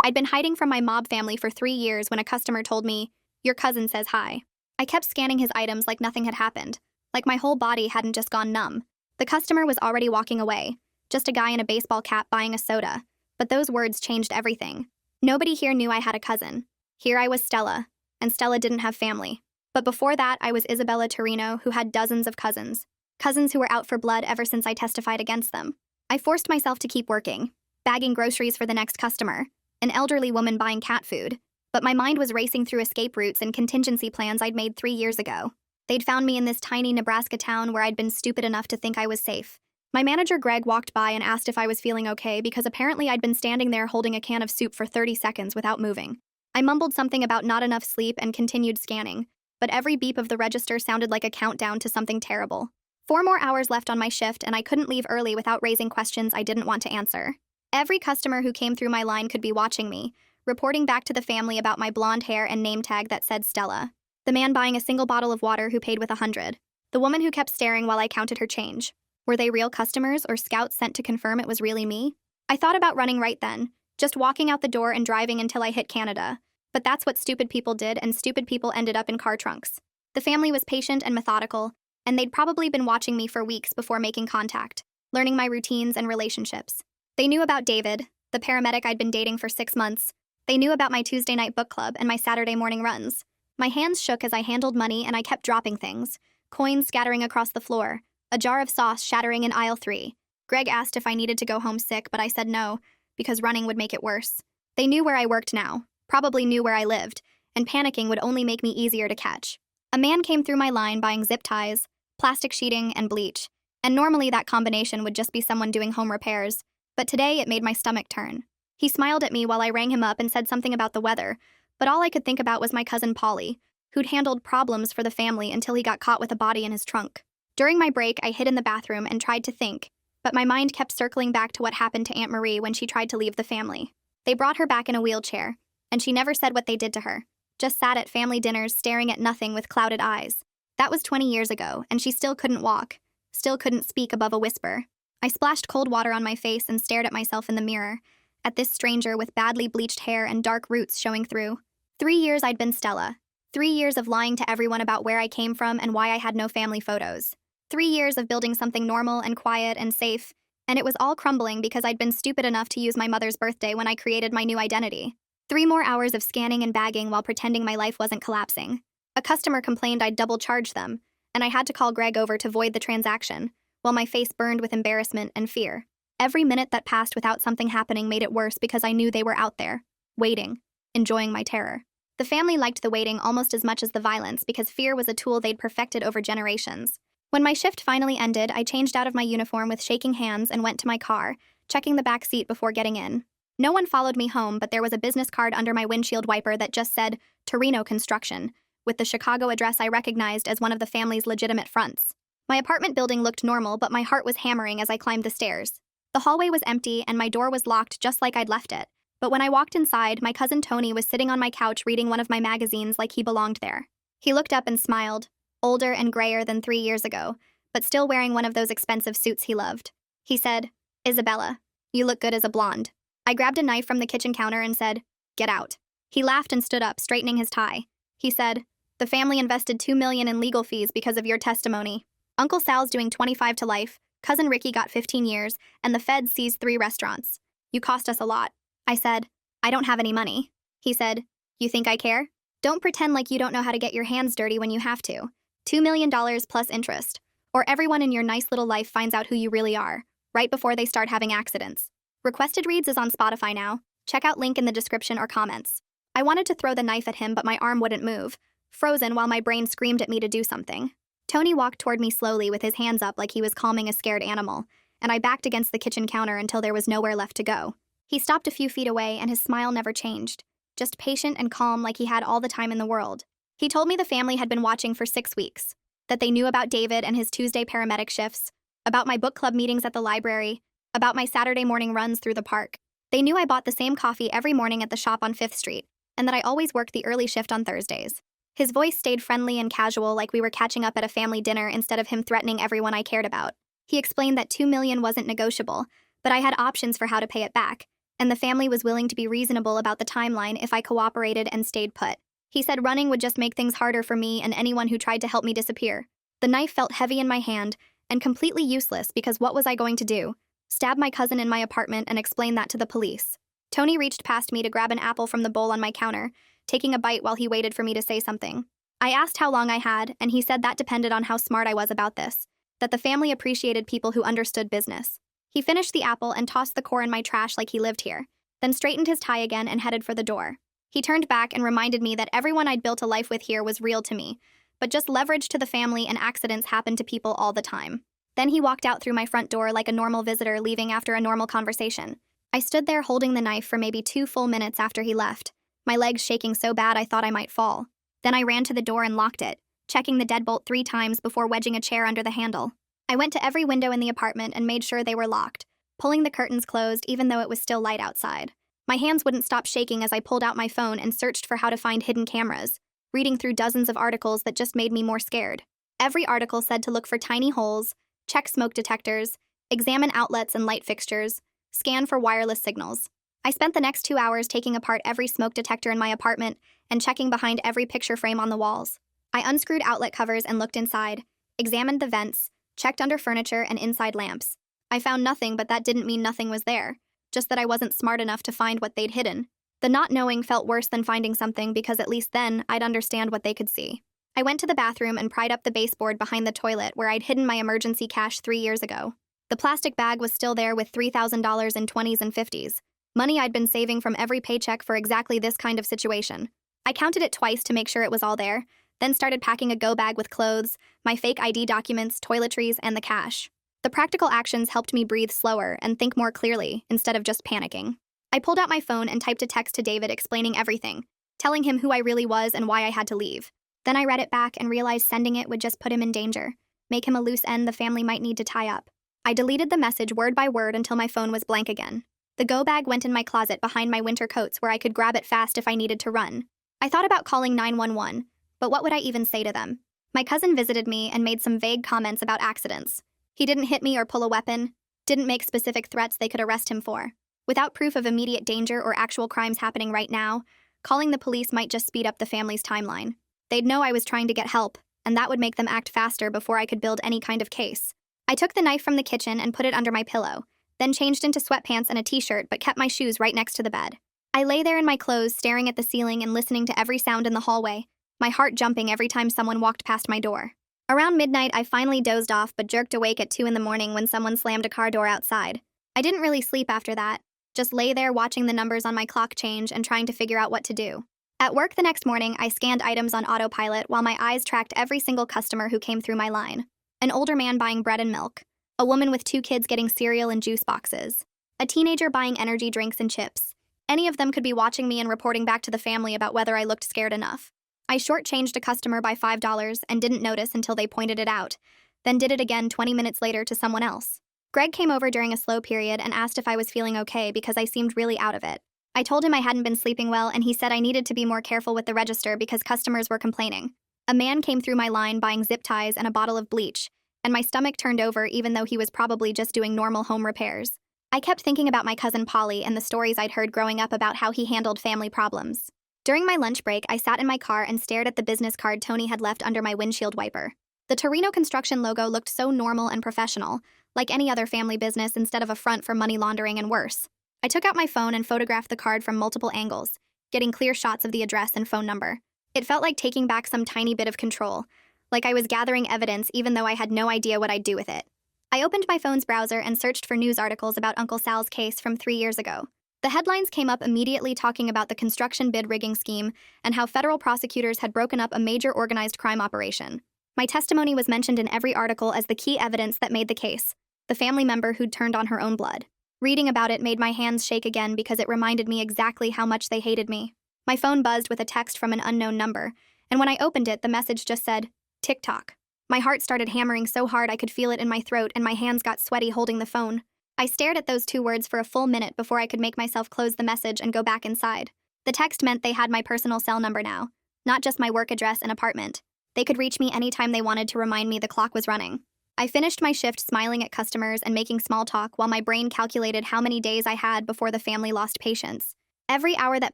I'd been hiding from my mob family for 3 years when a customer told me, "Your cousin says hi." I kept scanning his items like nothing had happened, like my whole body hadn't just gone numb. The customer was already walking away, just a guy in a baseball cap buying a soda. But those words changed everything. Nobody here knew I had a cousin. Here I was Stella, and Stella didn't have family. But before that, I was Isabella Torino, who had dozens of cousins. Cousins who were out for blood ever since I testified against them. I forced myself to keep working, bagging groceries for the next customer, an elderly woman buying cat food. But my mind was racing through escape routes and contingency plans I'd made 3 years ago. They'd found me in this tiny Nebraska town where I'd been stupid enough to think I was safe. My manager Greg walked by and asked if I was feeling okay because apparently I'd been standing there holding a can of soup for 30 seconds without moving. I mumbled something about not enough sleep and continued scanning, but every beep of the register sounded like a countdown to something terrible. 4 more hours left on my shift, and I couldn't leave early without raising questions I didn't want to answer. Every customer who came through my line could be watching me, reporting back to the family about my blonde hair and name tag that said Stella. The man buying a single bottle of water who paid with 100. The woman who kept staring while I counted her change. Were they real customers or scouts sent to confirm it was really me? I thought about running right then, just walking out the door and driving until I hit Canada. But that's what stupid people did, and stupid people ended up in car trunks. The family was patient and methodical, and they'd probably been watching me for weeks before making contact, learning my routines and relationships. They knew about David, the paramedic I'd been dating for 6 months. They knew about my Tuesday night book club and my Saturday morning runs. My hands shook as I handled money and I kept dropping things. Coins scattering across the floor, a jar of sauce shattering in aisle 3. Greg asked if I needed to go home sick, but I said no, because running would make it worse. They knew where I worked now, probably knew where I lived, and panicking would only make me easier to catch. A man came through my line buying zip ties, plastic sheeting, and bleach, and normally that combination would just be someone doing home repairs, but today it made my stomach turn. He smiled at me while I rang him up and said something about the weather, but all I could think about was my cousin Polly, who'd handled problems for the family until he got caught with a body in his trunk. During my break, I hid in the bathroom and tried to think, but my mind kept circling back to what happened to Aunt Marie when she tried to leave the family. They brought her back in a wheelchair, and she never said what they did to her, just sat at family dinners staring at nothing with clouded eyes. That was 20 years ago, and she still couldn't walk, still couldn't speak above a whisper. I splashed cold water on my face and stared at myself in the mirror, at this stranger with badly bleached hair and dark roots showing through. 3 years I'd been Stella. 3 years of lying to everyone about where I came from and why I had no family photos. 3 years of building something normal and quiet and safe, and it was all crumbling because I'd been stupid enough to use my mother's birthday when I created my new identity. 3 more hours of scanning and bagging while pretending my life wasn't collapsing. A customer complained I'd double-charged them, and I had to call Greg over to void the transaction, while my face burned with embarrassment and fear. Every minute that passed without something happening made it worse because I knew they were out there, waiting, enjoying my terror. The family liked the waiting almost as much as the violence because fear was a tool they'd perfected over generations. When my shift finally ended, I changed out of my uniform with shaking hands and went to my car, checking the back seat before getting in. No one followed me home, but there was a business card under my windshield wiper that just said Torino Construction, with the Chicago address I recognized as one of the family's legitimate fronts. My apartment building looked normal, but my heart was hammering as I climbed the stairs. The hallway was empty and my door was locked just like I'd left it. But when I walked inside, my cousin Tony was sitting on my couch reading one of my magazines like he belonged there. He looked up and smiled, older and grayer than 3 years ago, but still wearing one of those expensive suits he loved. He said, "Isabella, you look good as a blonde." I grabbed a knife from the kitchen counter and said, "Get out." He laughed and stood up, straightening his tie. He said, "The family invested $2 million in legal fees because of your testimony. Uncle Sal's doing 25 to life, cousin Ricky got 15 years, and the feds seized 3 restaurants. You cost us a lot." I said, "I don't have any money." He said, "You think I care? Don't pretend like you don't know how to get your hands dirty when you have to. $2 million plus interest. Or everyone in your nice little life finds out who you really are, right before they start having accidents." Requested Reads is on Spotify now. Check out link in the description or comments. I wanted to throw the knife at him, but my arm wouldn't move, frozen while my brain screamed at me to do something. Tony walked toward me slowly with his hands up like he was calming a scared animal, and I backed against the kitchen counter until there was nowhere left to go. He stopped a few feet away and his smile never changed, just patient and calm like he had all the time in the world. He told me the family had been watching for 6 weeks, that they knew about David and his Tuesday paramedic shifts, about my book club meetings at the library, about my Saturday morning runs through the park. They knew I bought the same coffee every morning at the shop on 5th Street, and that I always worked the early shift on Thursdays. His voice stayed friendly and casual like we were catching up at a family dinner instead of him threatening everyone I cared about. He explained that $2 million wasn't negotiable, but I had options for how to pay it back, and the family was willing to be reasonable about the timeline if I cooperated and stayed put. He said running would just make things harder for me and anyone who tried to help me disappear. The knife felt heavy in my hand and completely useless because what was I going to do? Stab my cousin in my apartment and explain that to the police. Tony reached past me to grab an apple from the bowl on my counter, taking a bite while he waited for me to say something. I asked how long I had, and he said that depended on how smart I was about this, that the family appreciated people who understood business. He finished the apple and tossed the core in my trash like he lived here, then straightened his tie again and headed for the door. He turned back and reminded me that everyone I'd built a life with here was real to me, but just leverage to the family and accidents happen to people all the time. Then he walked out through my front door like a normal visitor leaving after a normal conversation. I stood there holding the knife for maybe 2 full minutes after he left, my legs shaking so bad I thought I might fall. Then I ran to the door and locked it, checking the deadbolt 3 times before wedging a chair under the handle. I went to every window in the apartment and made sure they were locked, pulling the curtains closed even though it was still light outside. My hands wouldn't stop shaking as I pulled out my phone and searched for how to find hidden cameras, reading through dozens of articles that just made me more scared. Every article said to look for tiny holes, check smoke detectors, examine outlets and light fixtures, scan for wireless signals. I spent the next 2 hours taking apart every smoke detector in my apartment and checking behind every picture frame on the walls. I unscrewed outlet covers and looked inside, examined the vents, checked under furniture and inside lamps. I found nothing, but that didn't mean nothing was there, just that I wasn't smart enough to find what they'd hidden. The not knowing felt worse than finding something because at least then I'd understand what they could see. I went to the bathroom and pried up the baseboard behind the toilet where I'd hidden my emergency cash 3 years ago. The plastic bag was still there with $3,000 in 20s and 50s, money I'd been saving from every paycheck for exactly this kind of situation. I counted it twice to make sure it was all there, then started packing a go bag with clothes, my fake ID documents, toiletries, and the cash. The practical actions helped me breathe slower and think more clearly instead of just panicking. I pulled out my phone and typed a text to David explaining everything, telling him who I really was and why I had to leave. Then I read it back and realized sending it would just put him in danger, make him a loose end the family might need to tie up. I deleted the message word by word until my phone was blank again. The go bag went in my closet behind my winter coats where I could grab it fast if I needed to run. I thought about calling 911, but what would I even say to them? My cousin visited me and made some vague comments about accidents. He didn't hit me or pull a weapon, didn't make specific threats they could arrest him for. Without proof of immediate danger or actual crimes happening right now, calling the police might just speed up the family's timeline. They'd know I was trying to get help, and that would make them act faster before I could build any kind of case. I took the knife from the kitchen and put it under my pillow, then changed into sweatpants and a t-shirt but kept my shoes right next to the bed. I lay there in my clothes staring at the ceiling and listening to every sound in the hallway, my heart jumping every time someone walked past my door. Around midnight, I finally dozed off but jerked awake at 2 in the morning when someone slammed a car door outside. I didn't really sleep after that, just lay there watching the numbers on my clock change and trying to figure out what to do. At work the next morning, I scanned items on autopilot while my eyes tracked every single customer who came through my line. An older man buying bread and milk, a woman with 2 kids getting cereal and juice boxes, a teenager buying energy drinks and chips. Any of them could be watching me and reporting back to the family about whether I looked scared enough. I shortchanged a customer by $5 and didn't notice until they pointed it out, then did it again 20 minutes later to someone else. Greg came over during a slow period and asked if I was feeling okay because I seemed really out of it. I told him I hadn't been sleeping well and he said I needed to be more careful with the register because customers were complaining. A man came through my line buying zip ties and a bottle of bleach, and my stomach turned over even though he was probably just doing normal home repairs. I kept thinking about my cousin Polly and the stories I'd heard growing up about how he handled family problems. During my lunch break, I sat in my car and stared at the business card Tony had left under my windshield wiper. The Torino Construction logo looked so normal and professional, like any other family business instead of a front for money laundering and worse. I took out my phone and photographed the card from multiple angles, getting clear shots of the address and phone number. It felt like taking back some tiny bit of control, like I was gathering evidence even though I had no idea what I'd do with it. I opened my phone's browser and searched for news articles about Uncle Sal's case from 3 years ago. The headlines came up immediately talking about the construction bid rigging scheme and how federal prosecutors had broken up a major organized crime operation. My testimony was mentioned in every article as the key evidence that made the case, the family member who'd turned on her own blood. Reading about it made my hands shake again because it reminded me exactly how much they hated me. My phone buzzed with a text from an unknown number, and when I opened it, the message just said, TikTok. My heart started hammering so hard I could feel it in my throat and my hands got sweaty holding the phone. I stared at those 2 words for a full minute before I could make myself close the message and go back inside. The text meant they had my personal cell number now, not just my work address and apartment. They could reach me anytime they wanted to remind me the clock was running. I finished my shift smiling at customers and making small talk while my brain calculated how many days I had before the family lost patience. Every hour that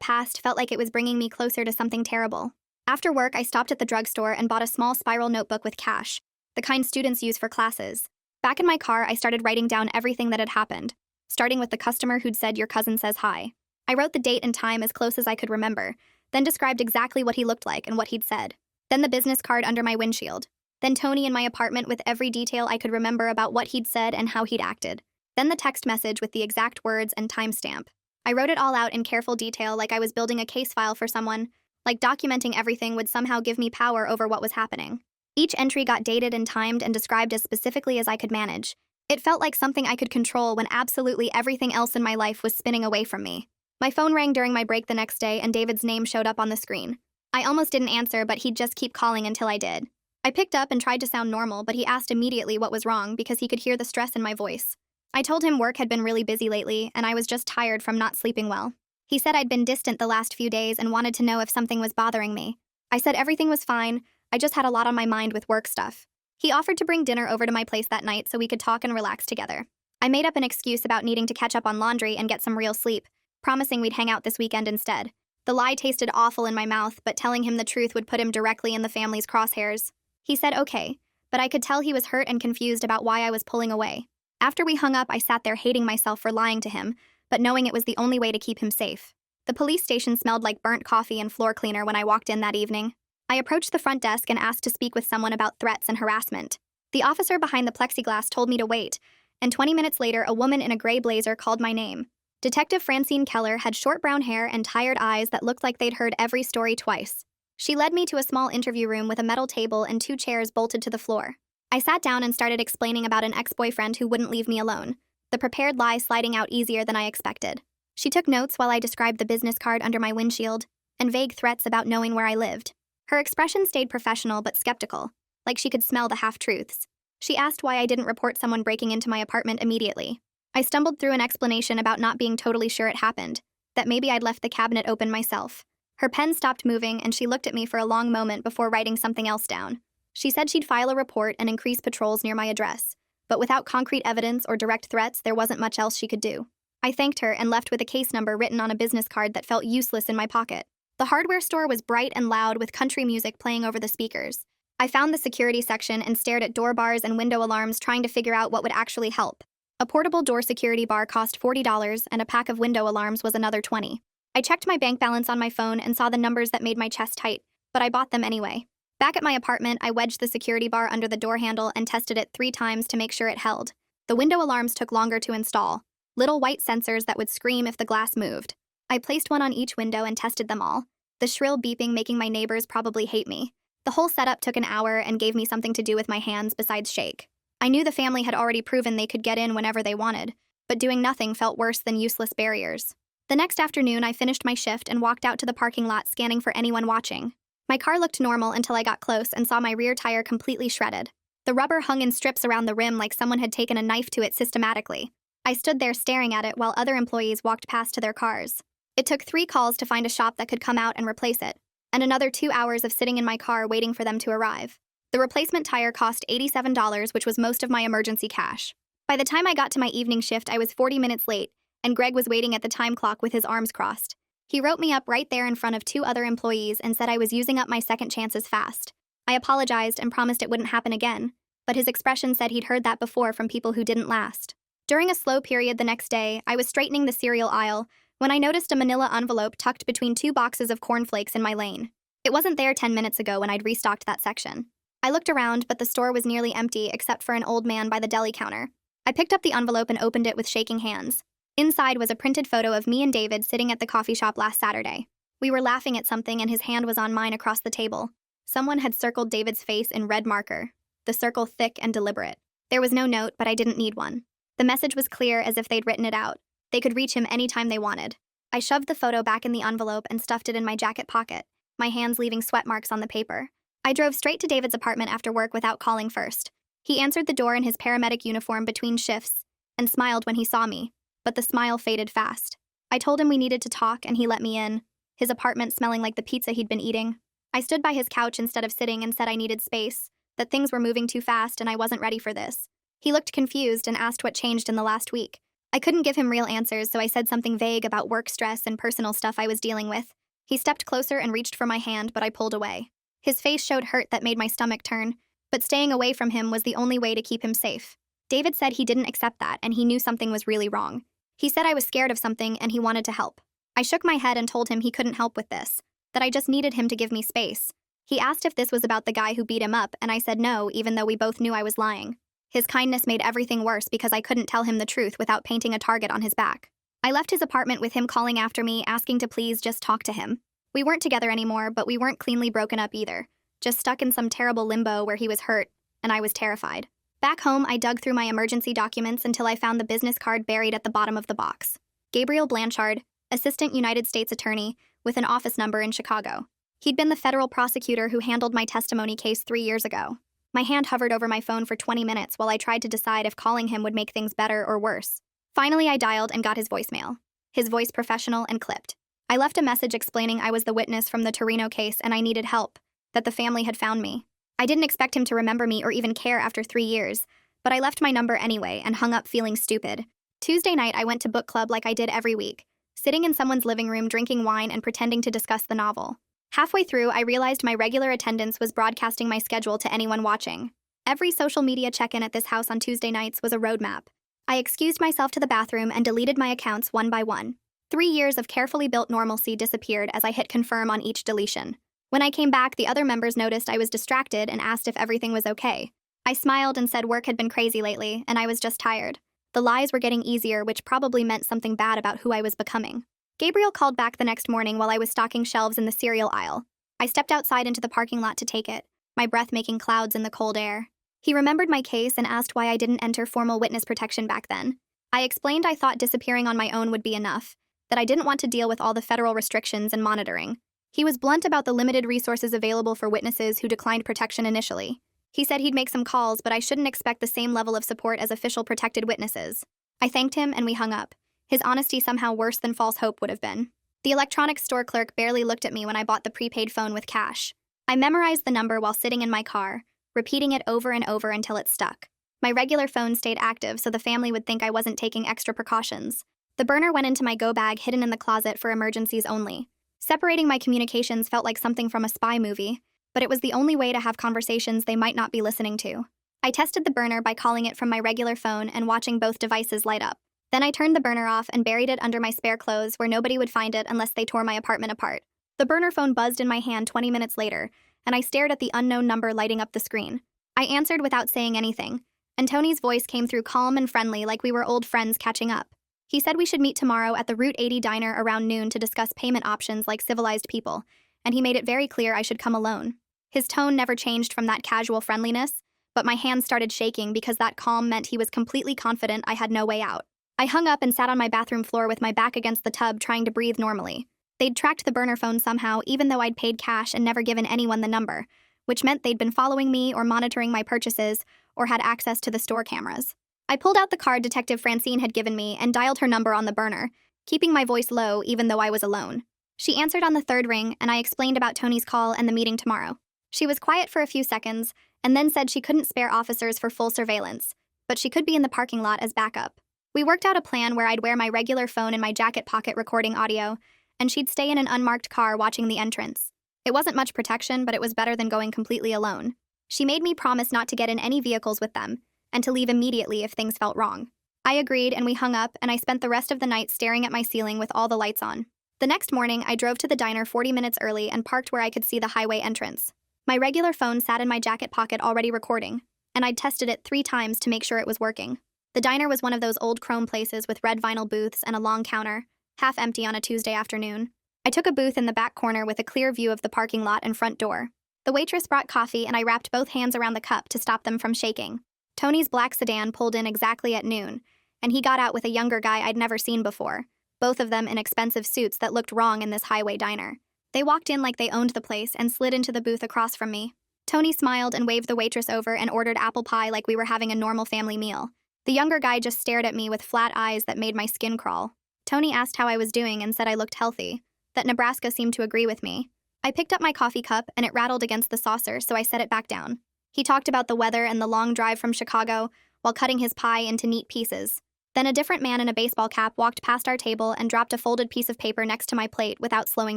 passed felt like it was bringing me closer to something terrible. After work, I stopped at the drugstore and bought a small spiral notebook with cash, the kind students use for classes. Back in my car, I started writing down everything that had happened, starting with the customer who'd said your cousin says hi. I wrote the date and time as close as I could remember, then described exactly what he looked like and what he'd said. Then the business card under my windshield. Then Tony in my apartment with every detail I could remember about what he'd said and how he'd acted. Then the text message with the exact words and timestamp. I wrote it all out in careful detail like I was building a case file for someone, like documenting everything would somehow give me power over what was happening. Each entry got dated and timed and described as specifically as I could manage. It felt like something I could control when absolutely everything else in my life was spinning away from me. My phone rang during my break the next day and David's name showed up on the screen. I almost didn't answer, but he'd just keep calling until I did. I picked up and tried to sound normal, but he asked immediately what was wrong because he could hear the stress in my voice. I told him work had been really busy lately and I was just tired from not sleeping well. He said I'd been distant the last few days and wanted to know if something was bothering me. I said everything was fine, I just had a lot on my mind with work stuff. He offered to bring dinner over to my place that night so we could talk and relax together. I made up an excuse about needing to catch up on laundry and get some real sleep, promising we'd hang out this weekend instead. The lie tasted awful in my mouth, but telling him the truth would put him directly in the family's crosshairs. He said okay, but I could tell he was hurt and confused about why I was pulling away. After we hung up, I sat there hating myself for lying to him, but knowing it was the only way to keep him safe. The police station smelled like burnt coffee and floor cleaner when I walked in that evening. I approached the front desk and asked to speak with someone about threats and harassment. The officer behind the plexiglass told me to wait, and 20 minutes later, a woman in a gray blazer called my name. Detective Francine Keller had short brown hair and tired eyes that looked like they'd heard every story twice. She led me to a small interview room with a metal table and 2 chairs bolted to the floor. I sat down and started explaining about an ex-boyfriend who wouldn't leave me alone, the prepared lie sliding out easier than I expected. She took notes while I described the business card under my windshield and vague threats about knowing where I lived. Her expression stayed professional but skeptical, like she could smell the half-truths. She asked why I didn't report someone breaking into my apartment immediately. I stumbled through an explanation about not being totally sure it happened, that maybe I'd left the cabinet open myself. Her pen stopped moving and she looked at me for a long moment before writing something else down. She said she'd file a report and increase patrols near my address, but without concrete evidence or direct threats, there wasn't much else she could do. I thanked her and left with a case number written on a business card that felt useless in my pocket. The hardware store was bright and loud with country music playing over the speakers. I found the security section and stared at door bars and window alarms trying to figure out what would actually help. A portable door security bar cost $40 and a pack of window alarms was another $20. I checked my bank balance on my phone and saw the numbers that made my chest tight, but I bought them anyway. Back at my apartment, I wedged the security bar under the door handle and tested it 3 times to make sure it held. The window alarms took longer to install, little white sensors that would scream if the glass moved. I placed one on each window and tested them all, the shrill beeping making my neighbors probably hate me. The whole setup took an hour and gave me something to do with my hands besides shake. I knew the family had already proven they could get in whenever they wanted, but doing nothing felt worse than useless barriers. The next afternoon, I finished my shift and walked out to the parking lot scanning for anyone watching. My car looked normal until I got close and saw my rear tire completely shredded. The rubber hung in strips around the rim like someone had taken a knife to it systematically. I stood there staring at it while other employees walked past to their cars. It took 3 calls to find a shop that could come out and replace it, and another 2 hours of sitting in my car waiting for them to arrive. The replacement tire cost $87, which was most of my emergency cash. By the time I got to my evening shift, I was 40 minutes late, and Greg was waiting at the time clock with his arms crossed. He wrote me up right there in front of 2 other employees and said I was using up my second chances fast. I apologized and promised it wouldn't happen again, but his expression said he'd heard that before from people who didn't last. During a slow period the next day, I was straightening the cereal aisle when I noticed a manila envelope tucked between 2 boxes of cornflakes in my lane. It wasn't there 10 minutes ago when I'd restocked that section. I looked around, but the store was nearly empty except for an old man by the deli counter. I picked up the envelope and opened it with shaking hands. Inside was a printed photo of me and David sitting at the coffee shop last Saturday. We were laughing at something and his hand was on mine across the table. Someone had circled David's face in red marker, the circle thick and deliberate. There was no note, but I didn't need one. The message was clear as if they'd written it out. They could reach him anytime they wanted. I shoved the photo back in the envelope and stuffed it in my jacket pocket, my hands leaving sweat marks on the paper. I drove straight to David's apartment after work without calling first. He answered the door in his paramedic uniform between shifts and smiled when he saw me, but the smile faded fast. I told him we needed to talk and he let me in, his apartment smelling like the pizza he'd been eating. I stood by his couch instead of sitting and said I needed space, that things were moving too fast and I wasn't ready for this. He looked confused and asked what changed in the last week. I couldn't give him real answers, so I said something vague about work stress and personal stuff I was dealing with. He stepped closer and reached for my hand, but I pulled away. His face showed hurt that made my stomach turn, but staying away from him was the only way to keep him safe. David said he didn't accept that and he knew something was really wrong. He said I was scared of something and he wanted to help. I shook my head and told him he couldn't help with this, that I just needed him to give me space. He asked if this was about the guy who beat him up, and I said no, even though we both knew I was lying. His kindness made everything worse because I couldn't tell him the truth without painting a target on his back. I left his apartment with him calling after me, asking to please just talk to him. We weren't together anymore, but we weren't cleanly broken up either. Just stuck in some terrible limbo where he was hurt, and I was terrified. Back home, I dug through my emergency documents until I found the business card buried at the bottom of the box. Gabriel Blanchard, Assistant United States Attorney, with an office number in Chicago. He'd been the federal prosecutor who handled my testimony case 3 years ago. My hand hovered over my phone for 20 minutes while I tried to decide if calling him would make things better or worse. Finally, I dialed and got his voicemail. His voice professional and clipped. I left a message explaining I was the witness from the Torino case and I needed help, that the family had found me. I didn't expect him to remember me or even care after 3 years, but I left my number anyway and hung up feeling stupid. Tuesday night, I went to book club like I did every week, sitting in someone's living room drinking wine and pretending to discuss the novel. Halfway through, I realized my regular attendance was broadcasting my schedule to anyone watching. Every social media check-in at this house on Tuesday nights was a roadmap. I excused myself to the bathroom and deleted my accounts one by one. 3 years of carefully built normalcy disappeared as I hit confirm on each deletion. When I came back, the other members noticed I was distracted and asked if everything was okay. I smiled and said work had been crazy lately, and I was just tired. The lies were getting easier, which probably meant something bad about who I was becoming. Gabriel called back the next morning while I was stocking shelves in the cereal aisle. I stepped outside into the parking lot to take it, my breath making clouds in the cold air. He remembered my case and asked why I didn't enter formal witness protection back then. I explained I thought disappearing on my own would be enough, that I didn't want to deal with all the federal restrictions and monitoring. He was blunt about the limited resources available for witnesses who declined protection initially. He said he'd make some calls, but I shouldn't expect the same level of support as official protected witnesses. I thanked him and we hung up. His honesty somehow worse than false hope would have been. The electronics store clerk barely looked at me when I bought the prepaid phone with cash. I memorized the number while sitting in my car, repeating it over and over until it stuck. My regular phone stayed active so the family would think I wasn't taking extra precautions. The burner went into my go bag hidden in the closet for emergencies only. Separating my communications felt like something from a spy movie, but it was the only way to have conversations they might not be listening to. I tested the burner by calling it from my regular phone and watching both devices light up. Then I turned the burner off and buried it under my spare clothes where nobody would find it unless they tore my apartment apart. The burner phone buzzed in my hand 20 minutes later, and I stared at the unknown number lighting up the screen. I answered without saying anything, and Tony's voice came through calm and friendly like we were old friends catching up. He said we should meet tomorrow at the Route 80 diner around noon to discuss payment options like civilized people, and he made it very clear I should come alone. His tone never changed from that casual friendliness, but my hands started shaking because that calm meant he was completely confident I had no way out. I hung up and sat on my bathroom floor with my back against the tub trying to breathe normally. They'd tracked the burner phone somehow, even though I'd paid cash and never given anyone the number, which meant they'd been following me or monitoring my purchases or had access to the store cameras. I pulled out the card Detective Francine had given me and dialed her number on the burner, keeping my voice low even though I was alone. She answered on the third ring, and I explained about Tony's call and the meeting tomorrow. She was quiet for a few seconds, and then said she couldn't spare officers for full surveillance, but she could be in the parking lot as backup. We worked out a plan where I'd wear my regular phone in my jacket pocket recording audio, and she'd stay in an unmarked car watching the entrance. It wasn't much protection, but it was better than going completely alone. She made me promise not to get in any vehicles with them, and to leave immediately if things felt wrong. I agreed, and we hung up, and I spent the rest of the night staring at my ceiling with all the lights on. The next morning, I drove to the diner 40 minutes early and parked where I could see the highway entrance. My regular phone sat in my jacket pocket already recording, and I'd tested it 3 times to make sure it was working. The diner was one of those old chrome places with red vinyl booths and a long counter, half empty on a Tuesday afternoon. I took a booth in the back corner with a clear view of the parking lot and front door. The waitress brought coffee, and I wrapped both hands around the cup to stop them from shaking. Tony's black sedan pulled in exactly at noon, and he got out with a younger guy I'd never seen before, both of them in expensive suits that looked wrong in this highway diner. They walked in like they owned the place and slid into the booth across from me. Tony smiled and waved the waitress over and ordered apple pie like we were having a normal family meal. The younger guy just stared at me with flat eyes that made my skin crawl. Tony asked how I was doing and said I looked healthy, that Nebraska seemed to agree with me. I picked up my coffee cup and it rattled against the saucer, so I set it back down. He talked about the weather and the long drive from Chicago while cutting his pie into neat pieces. Then a different man in a baseball cap walked past our table and dropped a folded piece of paper next to my plate without slowing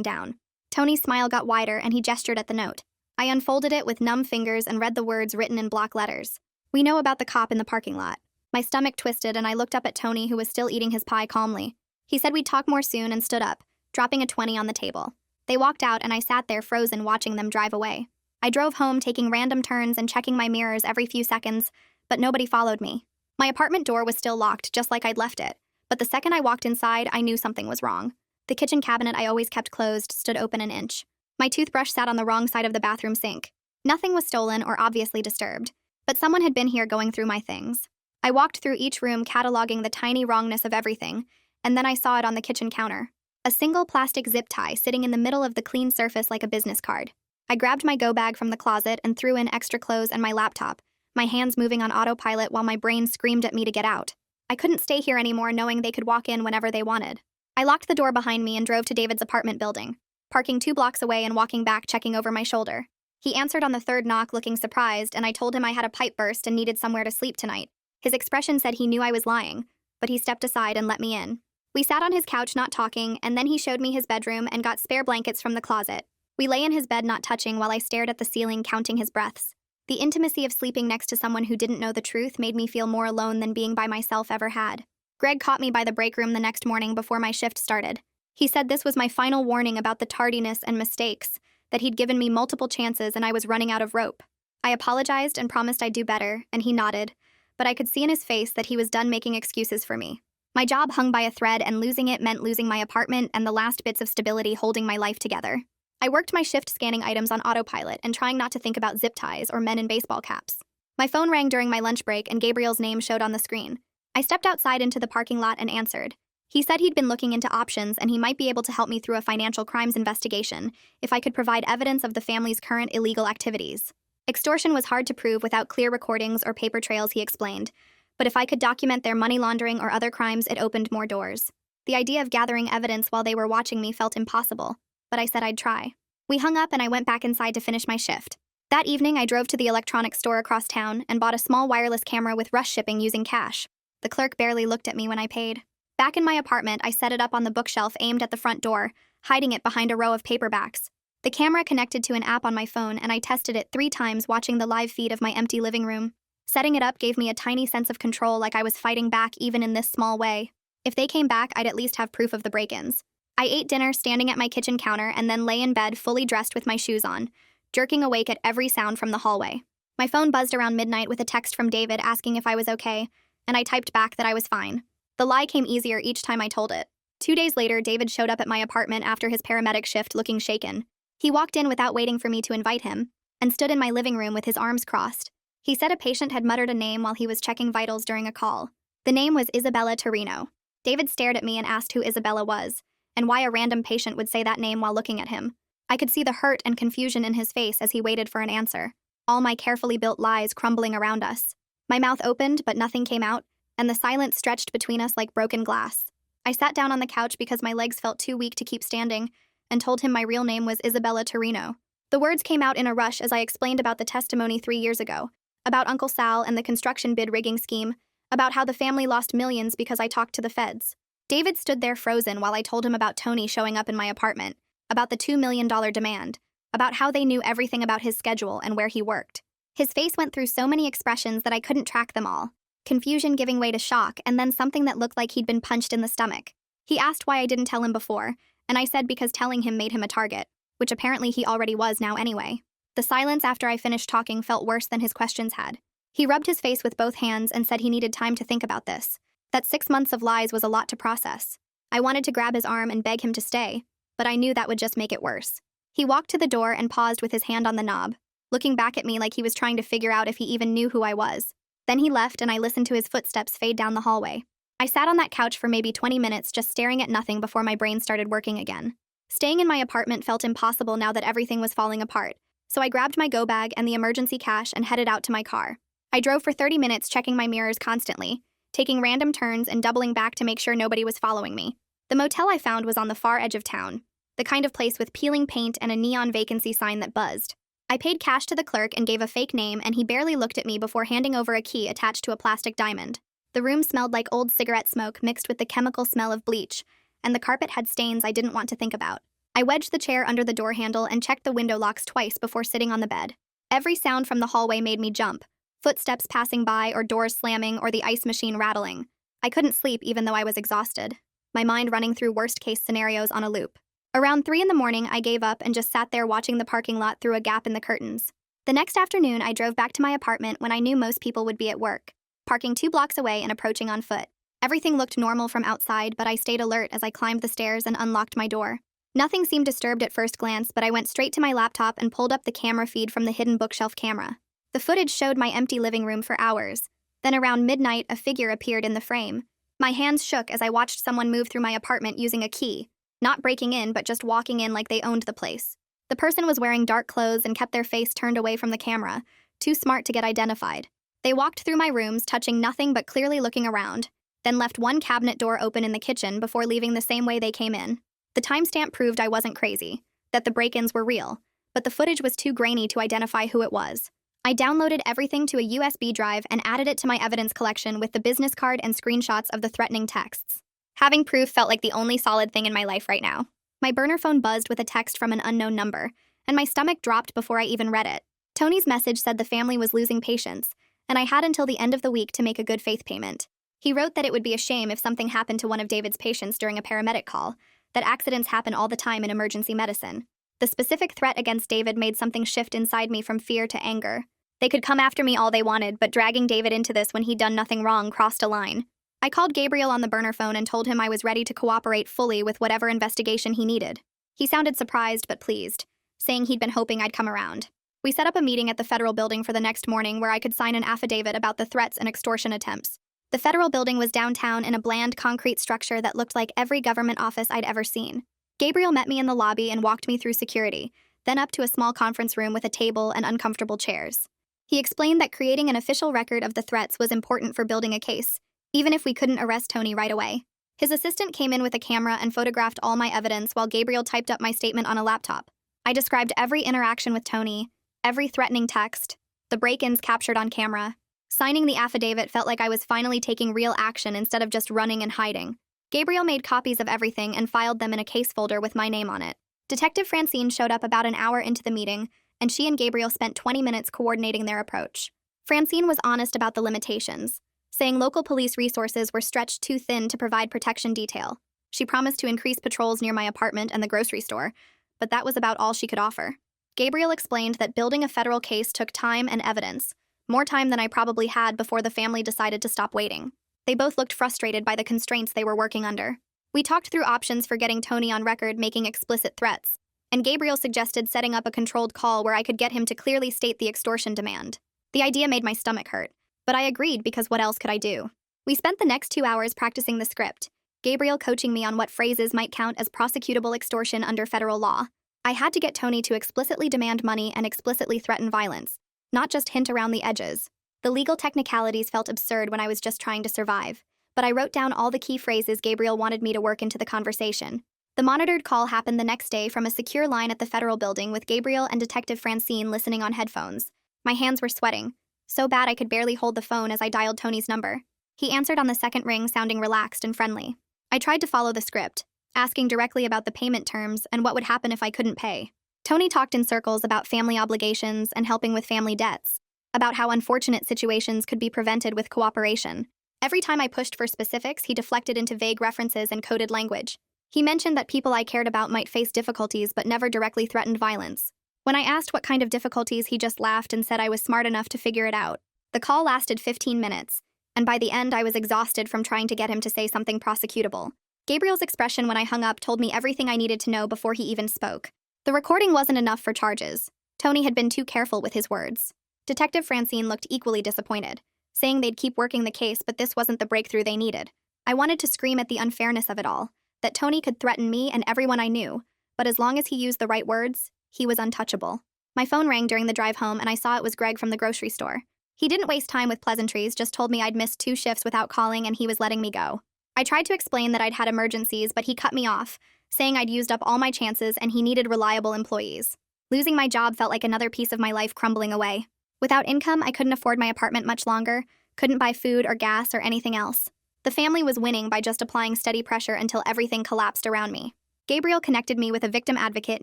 down. Tony's smile got wider and he gestured at the note. I unfolded it with numb fingers and read the words written in block letters. "We know about the cop in the parking lot." My stomach twisted and I looked up at Tony, who was still eating his pie calmly. He said we'd talk more soon and stood up, dropping a 20 on the table. They walked out and I sat there frozen watching them drive away. I drove home taking random turns and checking my mirrors every few seconds, but nobody followed me. My apartment door was still locked, just like I'd left it, but the second I walked inside, I knew something was wrong. The kitchen cabinet I always kept closed stood open an inch. My toothbrush sat on the wrong side of the bathroom sink. Nothing was stolen or obviously disturbed, but someone had been here going through my things. I walked through each room cataloging the tiny wrongness of everything, and then I saw it on the kitchen counter. A single plastic zip tie sitting in the middle of the clean surface like a business card. I grabbed my go bag from the closet and threw in extra clothes and my laptop, my hands moving on autopilot while my brain screamed at me to get out. I couldn't stay here anymore knowing they could walk in whenever they wanted. I locked the door behind me and drove to David's apartment building, parking 2 blocks away and walking back checking over my shoulder. He answered on the third knock looking surprised, and I told him I had a pipe burst and needed somewhere to sleep tonight. His expression said he knew I was lying, but he stepped aside and let me in. We sat on his couch not talking, and then he showed me his bedroom and got spare blankets from the closet. We lay in his bed not touching while I stared at the ceiling counting his breaths. The intimacy of sleeping next to someone who didn't know the truth made me feel more alone than being by myself ever had. Greg caught me by the break room the next morning before my shift started. He said this was my final warning about the tardiness and mistakes, that he'd given me multiple chances and I was running out of rope. I apologized and promised I'd do better, and he nodded, but I could see in his face that he was done making excuses for me. My job hung by a thread, and losing it meant losing my apartment and the last bits of stability holding my life together. I worked my shift scanning items on autopilot and trying not to think about zip ties or men in baseball caps. My phone rang during my lunch break and Gabriel's name showed on the screen. I stepped outside into the parking lot and answered. He said he'd been looking into options and he might be able to help me through a financial crimes investigation if I could provide evidence of the family's current illegal activities. Extortion was hard to prove without clear recordings or paper trails, he explained, but if I could document their money laundering or other crimes, it opened more doors. The idea of gathering evidence while they were watching me felt impossible, but I said I'd try. We hung up and I went back inside to finish my shift. That evening, I drove to the electronics store across town and bought a small wireless camera with rush shipping using cash. The clerk barely looked at me when I paid. Back in my apartment, I set it up on the bookshelf aimed at the front door, hiding it behind a row of paperbacks. The camera connected to an app on my phone and I tested it 3 times watching the live feed of my empty living room. Setting it up gave me a tiny sense of control, like I was fighting back even in this small way. If they came back, I'd at least have proof of the break-ins. I ate dinner standing at my kitchen counter and then lay in bed fully dressed with my shoes on, jerking awake at every sound from the hallway. My phone buzzed around midnight with a text from David asking if I was okay, and I typed back that I was fine. The lie came easier each time I told it. 2 days later, David showed up at my apartment after his paramedic shift looking shaken. He walked in without waiting for me to invite him, and stood in my living room with his arms crossed. He said a patient had muttered a name while he was checking vitals during a call. The name was Isabella Torino. David stared at me and asked who Isabella was, and why a random patient would say that name while looking at him. I could see the hurt and confusion in his face as he waited for an answer, all my carefully built lies crumbling around us. My mouth opened, but nothing came out, and the silence stretched between us like broken glass. I sat down on the couch because my legs felt too weak to keep standing, and told him my real name was Isabella Torino. The words came out in a rush as I explained about the testimony 3 years ago, about Uncle Sal and the construction bid rigging scheme, about how the family lost millions because I talked to the feds. David stood there frozen while I told him about Tony showing up in my apartment, about the $2 million demand, about how they knew everything about his schedule and where he worked. His face went through so many expressions that I couldn't track them all. Confusion giving way to shock, and then something that looked like he'd been punched in the stomach. He asked why I didn't tell him before, and I said because telling him made him a target, which apparently he already was now anyway. The silence after I finished talking felt worse than his questions had. He rubbed his face with both hands and said he needed time to think about this, that 6 months of lies was a lot to process. I wanted to grab his arm and beg him to stay, but I knew that would just make it worse. He walked to the door and paused with his hand on the knob, looking back at me like he was trying to figure out if he even knew who I was. Then he left and I listened to his footsteps fade down the hallway. I sat on that couch for maybe 20 minutes just staring at nothing before my brain started working again. Staying in my apartment felt impossible now that everything was falling apart, so I grabbed my go bag and the emergency cash and headed out to my car. I drove for 30 minutes checking my mirrors constantly, taking random turns and doubling back to make sure nobody was following me. The motel I found was on the far edge of town, the kind of place with peeling paint and a neon vacancy sign that buzzed. I paid cash to the clerk and gave a fake name, and he barely looked at me before handing over a key attached to a plastic diamond. The room smelled like old cigarette smoke mixed with the chemical smell of bleach, and the carpet had stains I didn't want to think about. I wedged the chair under the door handle and checked the window locks twice before sitting on the bed. Every sound from the hallway made me jump. Footsteps passing by, or doors slamming, or the ice machine rattling. I couldn't sleep even though I was exhausted, my mind running through worst-case scenarios on a loop. Around 3 in the morning, I gave up and just sat there watching the parking lot through a gap in the curtains. The next afternoon, I drove back to my apartment when I knew most people would be at work, parking 2 blocks away and approaching on foot. Everything looked normal from outside, but I stayed alert as I climbed the stairs and unlocked my door. Nothing seemed disturbed at first glance, but I went straight to my laptop and pulled up the camera feed from the hidden bookshelf camera. The footage showed my empty living room for hours. Then around midnight, a figure appeared in the frame. My hands shook as I watched someone move through my apartment using a key, not breaking in but just walking in like they owned the place. The person was wearing dark clothes and kept their face turned away from the camera, too smart to get identified. They walked through my rooms, touching nothing but clearly looking around, then left one cabinet door open in the kitchen before leaving the same way they came in. The timestamp proved I wasn't crazy, that the break-ins were real, but the footage was too grainy to identify who it was. I downloaded everything to a USB drive and added it to my evidence collection with the business card and screenshots of the threatening texts. Having proof felt like the only solid thing in my life right now. My burner phone buzzed with a text from an unknown number, and my stomach dropped before I even read it. Tony's message said the family was losing patience, and I had until the end of the week to make a good faith payment. He wrote that it would be a shame if something happened to one of David's patients during a paramedic call, that accidents happen all the time in emergency medicine. The specific threat against David made something shift inside me from fear to anger. They could come after me all they wanted, but dragging David into this when he'd done nothing wrong crossed a line. I called Gabriel on the burner phone and told him I was ready to cooperate fully with whatever investigation he needed. He sounded surprised but pleased, saying he'd been hoping I'd come around. We set up a meeting at the federal building for the next morning where I could sign an affidavit about the threats and extortion attempts. The federal building was downtown in a bland concrete structure that looked like every government office I'd ever seen. Gabriel met me in the lobby and walked me through security, then up to a small conference room with a table and uncomfortable chairs. He explained that creating an official record of the threats was important for building a case, even if we couldn't arrest Tony right away. His assistant came in with a camera and photographed all my evidence while Gabriel typed up my statement on a laptop. I described every interaction with Tony, every threatening text, the break-ins captured on camera. Signing the affidavit felt like I was finally taking real action instead of just running and hiding. Gabriel made copies of everything and filed them in a case folder with my name on it. Detective Francine showed up about an hour into the meeting, and she and Gabriel spent 20 minutes coordinating their approach. Francine was honest about the limitations, saying local police resources were stretched too thin to provide protection detail. She promised to increase patrols near my apartment and the grocery store, but that was about all she could offer. Gabriel explained that building a federal case took time and evidence, more time than I probably had before the family decided to stop waiting. They both looked frustrated by the constraints they were working under. We talked through options for getting Tony on record making explicit threats, and Gabriel suggested setting up a controlled call where I could get him to clearly state the extortion demand. The idea made my stomach hurt, but I agreed because what else could I do? We spent the next 2 hours practicing the script, Gabriel coaching me on what phrases might count as prosecutable extortion under federal law. I had to get Tony to explicitly demand money and explicitly threaten violence, not just hint around the edges. The legal technicalities felt absurd when I was just trying to survive, but I wrote down all the key phrases Gabriel wanted me to work into the conversation. The monitored call happened the next day from a secure line at the federal building with Gabriel and Detective Francine listening on headphones. My hands were sweating, so bad I could barely hold the phone as I dialed Tony's number. He answered on the second ring, sounding relaxed and friendly. I tried to follow the script, asking directly about the payment terms and what would happen if I couldn't pay. Tony talked in circles about family obligations and helping with family debts, about how unfortunate situations could be prevented with cooperation. Every time I pushed for specifics, he deflected into vague references and coded language. He mentioned that people I cared about might face difficulties but never directly threatened violence. When I asked what kind of difficulties, he just laughed and said I was smart enough to figure it out. The call lasted 15 minutes, and by the end I was exhausted from trying to get him to say something prosecutable. Gabriel's expression when I hung up told me everything I needed to know before he even spoke. The recording wasn't enough for charges. Tony had been too careful with his words. Detective Francine looked equally disappointed, saying they'd keep working the case but this wasn't the breakthrough they needed. I wanted to scream at the unfairness of it all, that Tony could threaten me and everyone I knew, but as long as he used the right words, he was untouchable. My phone rang during the drive home and I saw it was Greg from the grocery store. He didn't waste time with pleasantries, just told me I'd missed 2 shifts without calling and he was letting me go. I tried to explain that I'd had emergencies, but he cut me off, saying I'd used up all my chances and he needed reliable employees. Losing my job felt like another piece of my life crumbling away. Without income, I couldn't afford my apartment much longer, couldn't buy food or gas or anything else. The family was winning by just applying steady pressure until everything collapsed around me. Gabriel connected me with a victim advocate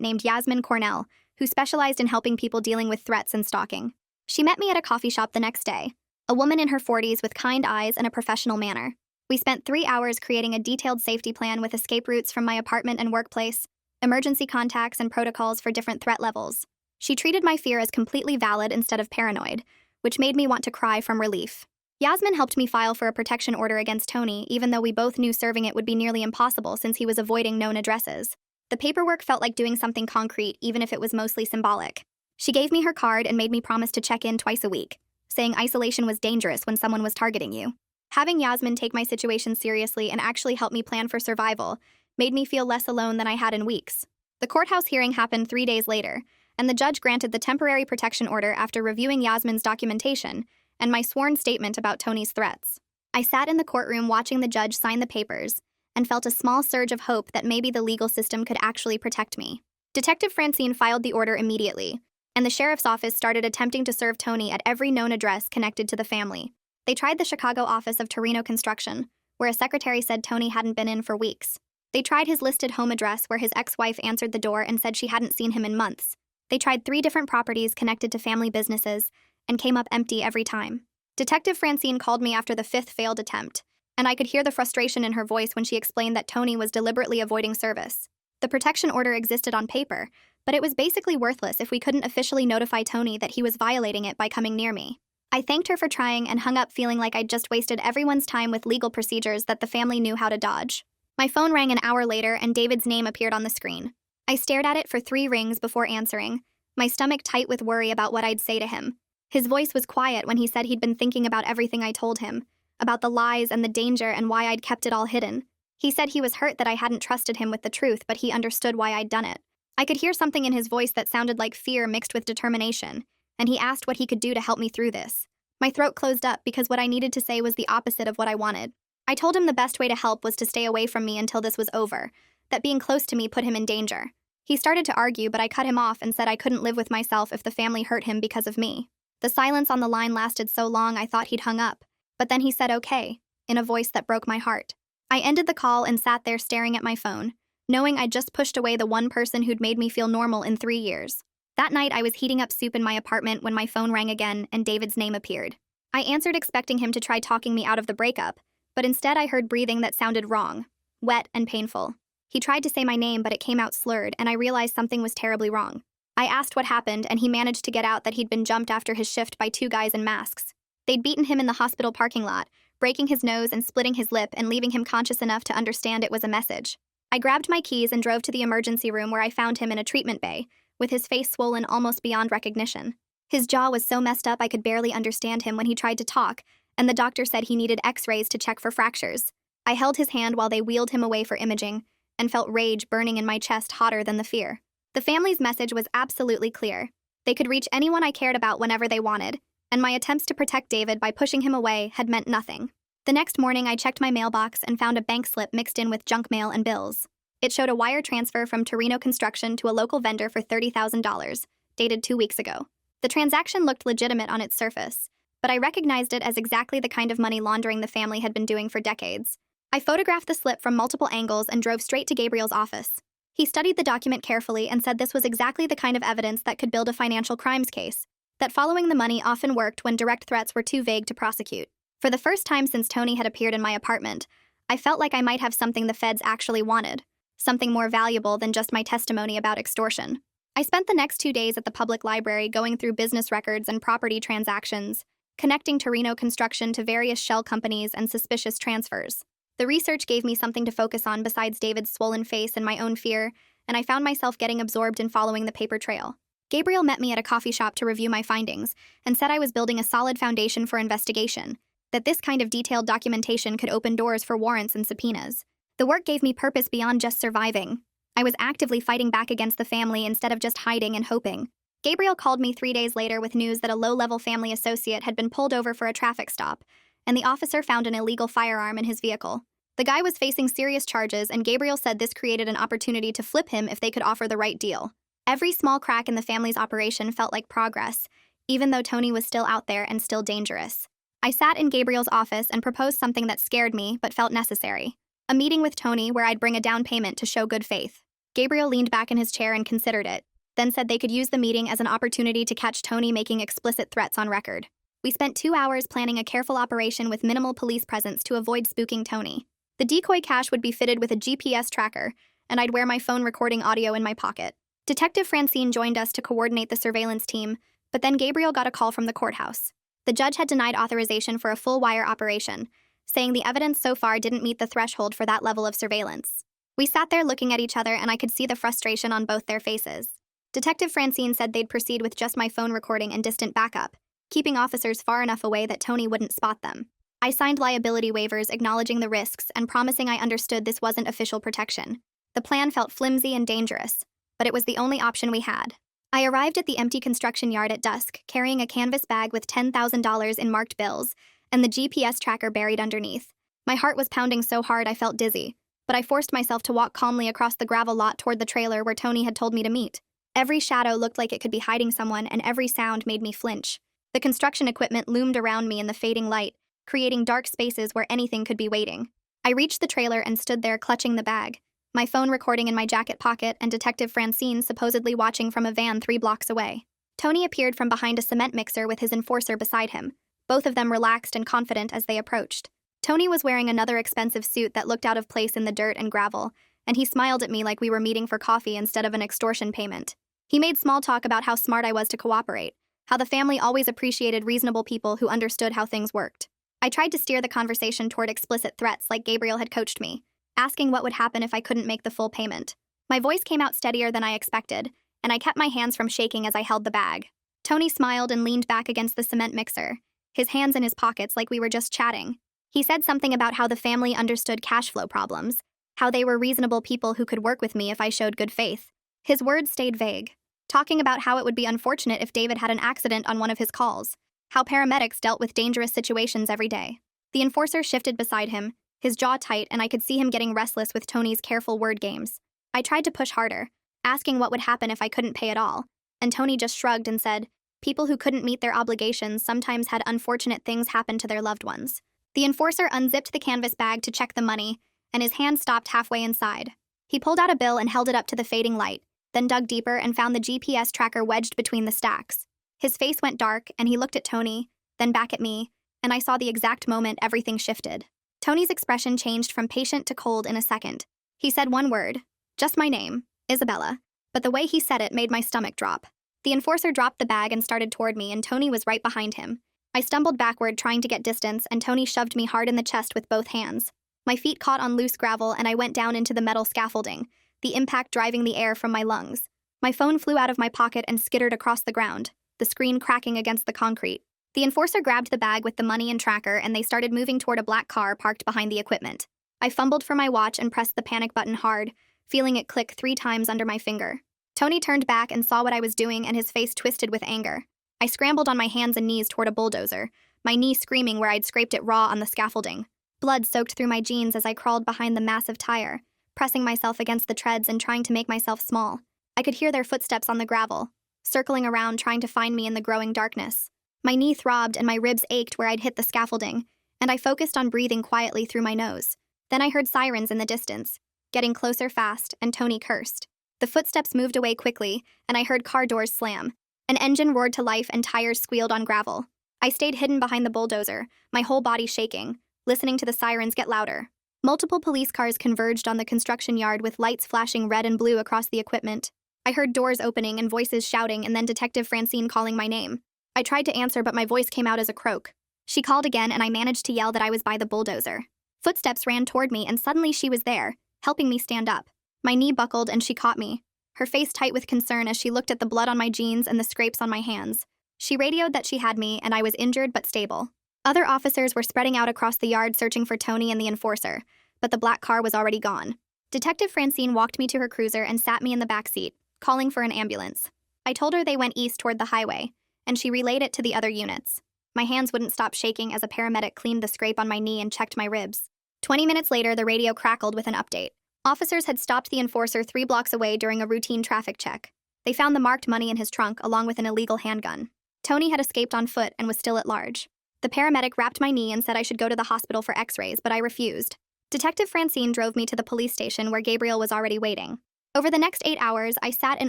named Yasmin Cornell, who specialized in helping people dealing with threats and stalking. She met me at a coffee shop the next day, a woman in her 40s with kind eyes and a professional manner. We spent 3 hours creating a detailed safety plan with escape routes from my apartment and workplace, emergency contacts, and protocols for different threat levels. She treated my fear as completely valid instead of paranoid, which made me want to cry from relief. Yasmin helped me file for a protection order against Tony, even though we both knew serving it would be nearly impossible since he was avoiding known addresses. The paperwork felt like doing something concrete, even if it was mostly symbolic. She gave me her card and made me promise to check in twice a week, saying isolation was dangerous when someone was targeting you. Having Yasmin take my situation seriously and actually help me plan for survival made me feel less alone than I had in weeks. The courthouse hearing happened 3 days later, and the judge granted the temporary protection order after reviewing Yasmin's documentation and my sworn statement about Tony's threats. I sat in the courtroom watching the judge sign the papers and felt a small surge of hope that maybe the legal system could actually protect me. Detective Francine filed the order immediately, and the sheriff's office started attempting to serve Tony at every known address connected to the family. They tried the Chicago office of Torino Construction, where a secretary said Tony hadn't been in for weeks. They tried his listed home address where his ex-wife answered the door and said she hadn't seen him in months. They tried 3 different properties connected to family businesses and came up empty every time. Detective Francine called me after the 5th failed attempt, and I could hear the frustration in her voice when she explained that Tony was deliberately avoiding service. The protection order existed on paper, but it was basically worthless if we couldn't officially notify Tony that he was violating it by coming near me. I thanked her for trying and hung up feeling like I'd just wasted everyone's time with legal procedures that the family knew how to dodge. My phone rang an hour later and David's name appeared on the screen. I stared at it for 3 rings before answering, my stomach tight with worry about what I'd say to him. His voice was quiet when he said he'd been thinking about everything I told him, about the lies and the danger and why I'd kept it all hidden. He said he was hurt that I hadn't trusted him with the truth, but he understood why I'd done it. I could hear something in his voice that sounded like fear mixed with determination, and he asked what he could do to help me through this. My throat closed up because what I needed to say was the opposite of what I wanted. I told him the best way to help was to stay away from me until this was over, that being close to me put him in danger. He started to argue, but I cut him off and said I couldn't live with myself if the family hurt him because of me. The silence on the line lasted so long I thought he'd hung up, but then he said okay, in a voice that broke my heart. I ended the call and sat there staring at my phone, knowing I'd just pushed away the one person who'd made me feel normal in 3 years. That night I was heating up soup in my apartment when my phone rang again and David's name appeared. I answered expecting him to try talking me out of the breakup, but instead I heard breathing that sounded wrong, wet and painful. He tried to say my name, but it came out slurred, and I realized something was terribly wrong. I asked what happened, and he managed to get out that he'd been jumped after his shift by 2 guys in masks. They'd beaten him in the hospital parking lot, breaking his nose and splitting his lip and leaving him conscious enough to understand it was a message. I grabbed my keys and drove to the emergency room where I found him in a treatment bay, with his face swollen almost beyond recognition. His jaw was so messed up I could barely understand him when he tried to talk, and the doctor said he needed x-rays to check for fractures. I held his hand while they wheeled him away for imaging, and felt rage burning in my chest hotter than the fear. The family's message was absolutely clear. They could reach anyone I cared about whenever they wanted, and my attempts to protect David by pushing him away had meant nothing. The next morning, I checked my mailbox and found a bank slip mixed in with junk mail and bills. It showed a wire transfer from Torino Construction to a local vendor for $30,000, dated 2 weeks ago. The transaction looked legitimate on its surface, but I recognized it as exactly the kind of money laundering the family had been doing for decades. I photographed the slip from multiple angles and drove straight to Gabriel's office. He studied the document carefully and said this was exactly the kind of evidence that could build a financial crimes case, that following the money often worked when direct threats were too vague to prosecute. For the first time since Tony had appeared in my apartment, I felt like I might have something the feds actually wanted, something more valuable than just my testimony about extortion. I spent the next 2 days at the public library going through business records and property transactions, connecting Torino Construction to various shell companies and suspicious transfers. The research gave me something to focus on besides David's swollen face and my own fear, and I found myself getting absorbed in following the paper trail. Gabriel met me at a coffee shop to review my findings and said I was building a solid foundation for investigation, that this kind of detailed documentation could open doors for warrants and subpoenas. The work gave me purpose beyond just surviving. I was actively fighting back against the family instead of just hiding and hoping. Gabriel called me 3 days later with news that a low-level family associate had been pulled over for a traffic stop, and the officer found an illegal firearm in his vehicle. The guy was facing serious charges, and Gabriel said this created an opportunity to flip him if they could offer the right deal. Every small crack in the family's operation felt like progress, even though Tony was still out there and still dangerous. I sat in Gabriel's office and proposed something that scared me but felt necessary. A meeting with Tony where I'd bring a down payment to show good faith. Gabriel leaned back in his chair and considered it, then said they could use the meeting as an opportunity to catch Tony making explicit threats on record. We spent 2 hours planning a careful operation with minimal police presence to avoid spooking Tony. The decoy cache would be fitted with a GPS tracker, and I'd wear my phone recording audio in my pocket. Detective Francine joined us to coordinate the surveillance team, but then Gabriel got a call from the courthouse. The judge had denied authorization for a full-wire operation, saying the evidence so far didn't meet the threshold for that level of surveillance. We sat there looking at each other and I could see the frustration on both their faces. Detective Francine said they'd proceed with just my phone recording and distant backup, keeping officers far enough away that Tony wouldn't spot them. I signed liability waivers acknowledging the risks and promising I understood this wasn't official protection. The plan felt flimsy and dangerous, but it was the only option we had. I arrived at the empty construction yard at dusk, carrying a canvas bag with $10,000 in marked bills and the GPS tracker buried underneath. My heart was pounding so hard I felt dizzy, but I forced myself to walk calmly across the gravel lot toward the trailer where Tony had told me to meet. Every shadow looked like it could be hiding someone, and every sound made me flinch. The construction equipment loomed around me in the fading light, creating dark spaces where anything could be waiting. I reached the trailer and stood there clutching the bag, my phone recording in my jacket pocket and Detective Francine supposedly watching from a van 3 blocks away. Tony appeared from behind a cement mixer with his enforcer beside him, both of them relaxed and confident as they approached. Tony was wearing another expensive suit that looked out of place in the dirt and gravel, and he smiled at me like we were meeting for coffee instead of an extortion payment. He made small talk about how smart I was to cooperate, how the family always appreciated reasonable people who understood how things worked. I tried to steer the conversation toward explicit threats like Gabriel had coached me, asking what would happen if I couldn't make the full payment. My voice came out steadier than I expected, and I kept my hands from shaking as I held the bag. Tony smiled and leaned back against the cement mixer, his hands in his pockets like we were just chatting. He said something about how the family understood cash flow problems, how they were reasonable people who could work with me if I showed good faith. His words stayed vague, talking about how it would be unfortunate if David had an accident on one of his calls, how paramedics dealt with dangerous situations every day. The enforcer shifted beside him, his jaw tight, and I could see him getting restless with Tony's careful word games. I tried to push harder, asking what would happen if I couldn't pay at all, and Tony just shrugged and said, people who couldn't meet their obligations sometimes had unfortunate things happen to their loved ones. The enforcer unzipped the canvas bag to check the money, and his hand stopped halfway inside. He pulled out a bill and held it up to the fading light, then dug deeper and found the GPS tracker wedged between the stacks. His face went dark, and he looked at Tony, then back at me, and I saw the exact moment everything shifted. Tony's expression changed from patient to cold in a second. He said one word, just my name, Isabella, but the way he said it made my stomach drop. The enforcer dropped the bag and started toward me, and Tony was right behind him. I stumbled backward trying to get distance, and Tony shoved me hard in the chest with both hands. My feet caught on loose gravel, and I went down into the metal scaffolding, the impact driving the air from my lungs. My phone flew out of my pocket and skittered across the ground, the screen cracking against the concrete. The enforcer grabbed the bag with the money and tracker, and they started moving toward a black car parked behind the equipment. I fumbled for my watch and pressed the panic button hard, feeling it click 3 times under my finger. Tony turned back and saw what I was doing, and his face twisted with anger. I scrambled on my hands and knees toward a bulldozer, my knee screaming where I'd scraped it raw on the scaffolding. Blood soaked through my jeans as I crawled behind the massive tire, pressing myself against the treads and trying to make myself small. I could hear their footsteps on the gravel, circling around trying to find me in the growing darkness. My knee throbbed and my ribs ached where I'd hit the scaffolding, and I focused on breathing quietly through my nose. Then I heard sirens in the distance, getting closer fast, and Tony cursed. The footsteps moved away quickly, and I heard car doors slam. An engine roared to life and tires squealed on gravel. I stayed hidden behind the bulldozer, my whole body shaking, listening to the sirens get louder. Multiple police cars converged on the construction yard with lights flashing red and blue across the equipment. I heard doors opening and voices shouting, and then Detective Francine calling my name. I tried to answer, but my voice came out as a croak. She called again, and I managed to yell that I was by the bulldozer. Footsteps ran toward me, and suddenly she was there, helping me stand up. My knee buckled, and she caught me, her face tight with concern as she looked at the blood on my jeans and the scrapes on my hands. She radioed that she had me, and I was injured but stable. Other officers were spreading out across the yard searching for Tony and the enforcer, but the black car was already gone. Detective Francine walked me to her cruiser and sat me in the back seat, calling for an ambulance. I told her they went east toward the highway, and she relayed it to the other units. My hands wouldn't stop shaking as a paramedic cleaned the scrape on my knee and checked my ribs. 20 minutes later, the radio crackled with an update. Officers had stopped the enforcer 3 blocks away during a routine traffic check. They found the marked money in his trunk along with an illegal handgun. Tony had escaped on foot and was still at large. The paramedic wrapped my knee and said I should go to the hospital for x-rays, but I refused. Detective Francine drove me to the police station where Gabriel was already waiting. Over the next 8 hours, I sat in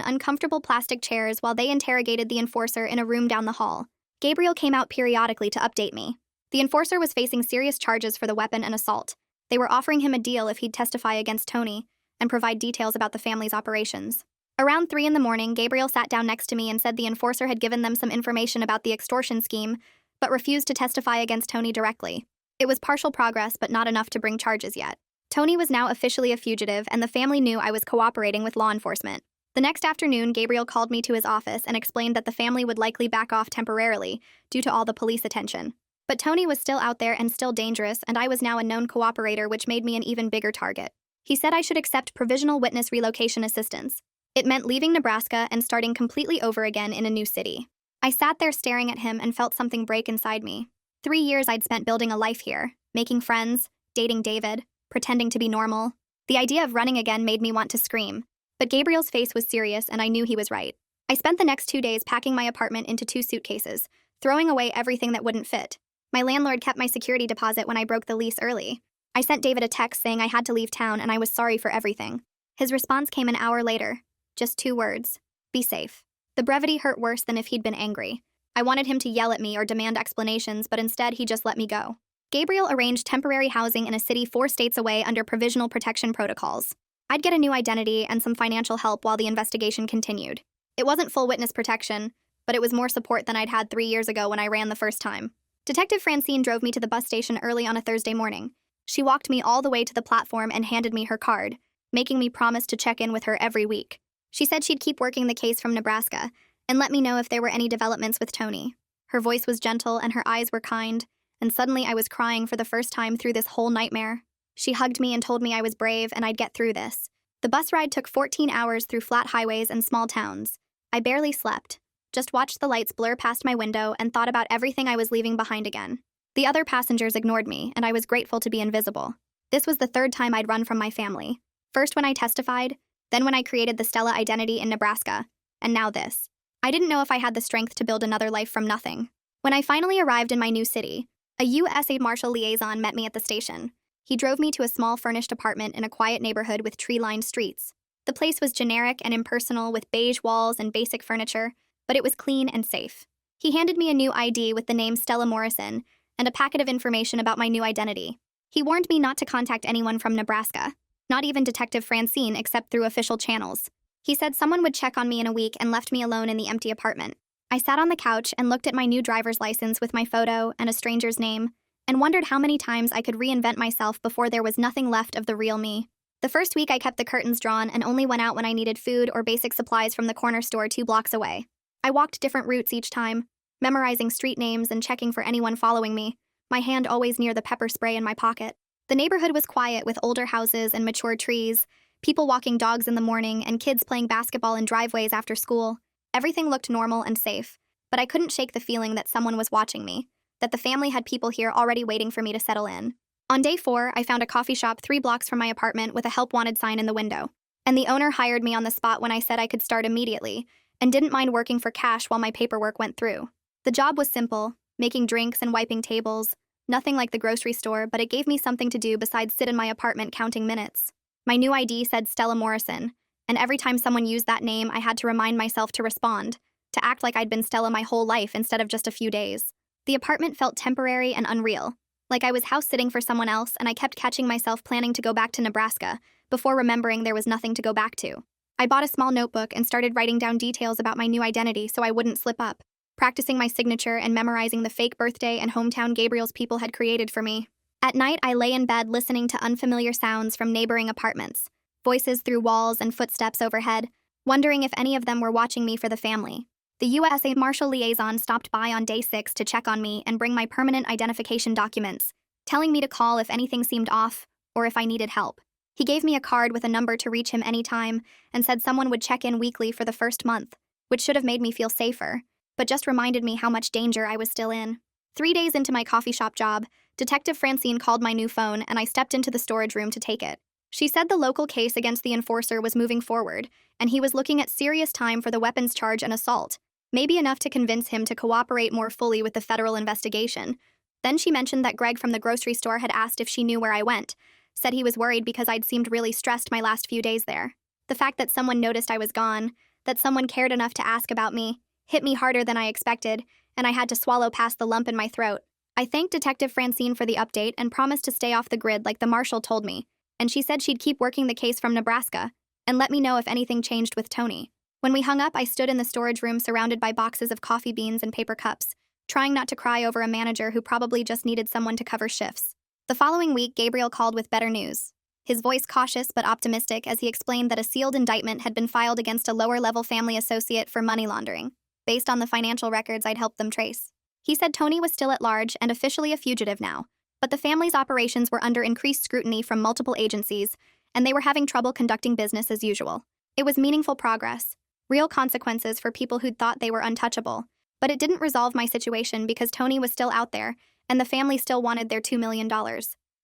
uncomfortable plastic chairs while they interrogated the enforcer in a room down the hall. Gabriel came out periodically to update me. The enforcer was facing serious charges for the weapon and assault. They were offering him a deal if he'd testify against Tony and provide details about the family's operations. Around 3 in the morning, Gabriel sat down next to me and said the enforcer had given them some information about the extortion scheme, but refused to testify against Tony directly. It was partial progress, but not enough to bring charges yet. Tony was now officially a fugitive, and the family knew I was cooperating with law enforcement. The next afternoon, Gabriel called me to his office and explained that the family would likely back off temporarily due to all the police attention. But Tony was still out there and still dangerous, and I was now a known cooperator, which made me an even bigger target. He said I should accept provisional witness relocation assistance. It meant leaving Nebraska and starting completely over again in a new city. I sat there staring at him and felt something break inside me. 3 years I'd spent building a life here, making friends, dating David, pretending to be normal. The idea of running again made me want to scream. But Gabriel's face was serious, and I knew he was right. I spent the next 2 days packing my apartment into 2 suitcases, throwing away everything that wouldn't fit. My landlord kept my security deposit when I broke the lease early. I sent David a text saying I had to leave town and I was sorry for everything. His response came an hour later. Just 2 words. Be safe. The brevity hurt worse than if he'd been angry. I wanted him to yell at me or demand explanations, but instead he just let me go. Gabriel arranged temporary housing in a city 4 states away under provisional protection protocols. I'd get a new identity and some financial help while the investigation continued. It wasn't full witness protection, but it was more support than I'd had 3 years ago when I ran the first time. Detective Francine drove me to the bus station early on a Thursday morning. She walked me all the way to the platform and handed me her card, making me promise to check in with her every week. She said she'd keep working the case from Nebraska and let me know if there were any developments with Tony. Her voice was gentle and her eyes were kind, and suddenly I was crying for the first time through this whole nightmare. She hugged me and told me I was brave and I'd get through this. The bus ride took 14 hours through flat highways and small towns. I barely slept, just watched the lights blur past my window and thought about everything I was leaving behind again. The other passengers ignored me, and I was grateful to be invisible. This was the 3rd time I'd run from my family. First when I testified, then when I created the Stella identity in Nebraska, and now this. I didn't know if I had the strength to build another life from nothing. When I finally arrived in my new city, a U.S. Marshal liaison met me at the station. He drove me to a small furnished apartment in a quiet neighborhood with tree-lined streets. The place was generic and impersonal with beige walls and basic furniture, but it was clean and safe. He handed me a new ID with the name Stella Morrison and a packet of information about my new identity. He warned me not to contact anyone from Nebraska, not even Detective Francine except through official channels. He said someone would check on me in a week and left me alone in the empty apartment. I sat on the couch and looked at my new driver's license with my photo and a stranger's name, and wondered how many times I could reinvent myself before there was nothing left of the real me. The first week I kept the curtains drawn and only went out when I needed food or basic supplies from the corner store 2 blocks away. I walked different routes each time, memorizing street names and checking for anyone following me, my hand always near the pepper spray in my pocket. The neighborhood was quiet with older houses and mature trees, people walking dogs in the morning, and kids playing basketball in driveways after school. Everything looked normal and safe, but I couldn't shake the feeling that someone was watching me, that the family had people here already waiting for me to settle in. On day 4, I found a coffee shop 3 blocks from my apartment with a help wanted sign in the window, and the owner hired me on the spot when I said I could start immediately, and didn't mind working for cash while my paperwork went through. The job was simple, making drinks and wiping tables, nothing like the grocery store, but it gave me something to do besides sit in my apartment counting minutes. My new ID said Stella Morrison, and every time someone used that name, I had to remind myself to respond, to act like I'd been Stella my whole life instead of just a few days. The apartment felt temporary and unreal, like I was house-sitting for someone else, and I kept catching myself planning to go back to Nebraska before remembering there was nothing to go back to. I bought a small notebook and started writing down details about my new identity so I wouldn't slip up, practicing my signature and memorizing the fake birthday and hometown Gabriel's people had created for me. At night, I lay in bed listening to unfamiliar sounds from neighboring apartments, voices through walls and footsteps overhead, wondering if any of them were watching me for the family. The U.S. Marshal liaison stopped by on day 6 to check on me and bring my permanent identification documents, telling me to call if anything seemed off or if I needed help. He gave me a card with a number to reach him anytime and said someone would check in weekly for the first month, which should have made me feel safer, but just reminded me how much danger I was still in. 3 days into my coffee shop job, Detective Francine called my new phone and I stepped into the storage room to take it. She said the local case against the enforcer was moving forward, and he was looking at serious time for the weapons charge and assault, maybe enough to convince him to cooperate more fully with the federal investigation. Then she mentioned that Greg from the grocery store had asked if she knew where I went, said he was worried because I'd seemed really stressed my last few days there. The fact that someone noticed I was gone, that someone cared enough to ask about me, hit me harder than I expected, and I had to swallow past the lump in my throat. I thanked Detective Francine for the update and promised to stay off the grid like the marshal told me, and she said she'd keep working the case from Nebraska and let me know if anything changed with Tony. When we hung up, I stood in the storage room surrounded by boxes of coffee beans and paper cups, trying not to cry over a manager who probably just needed someone to cover shifts. The following week, Gabriel called with better news. His voice cautious but optimistic as he explained that a sealed indictment had been filed against a lower-level family associate for money laundering, based on the financial records I'd helped them trace. He said Tony was still at large and officially a fugitive now, but the family's operations were under increased scrutiny from multiple agencies, and they were having trouble conducting business as usual. It was meaningful progress, real consequences for people who'd thought they were untouchable, but it didn't resolve my situation because Tony was still out there, and the family still wanted their $2 million.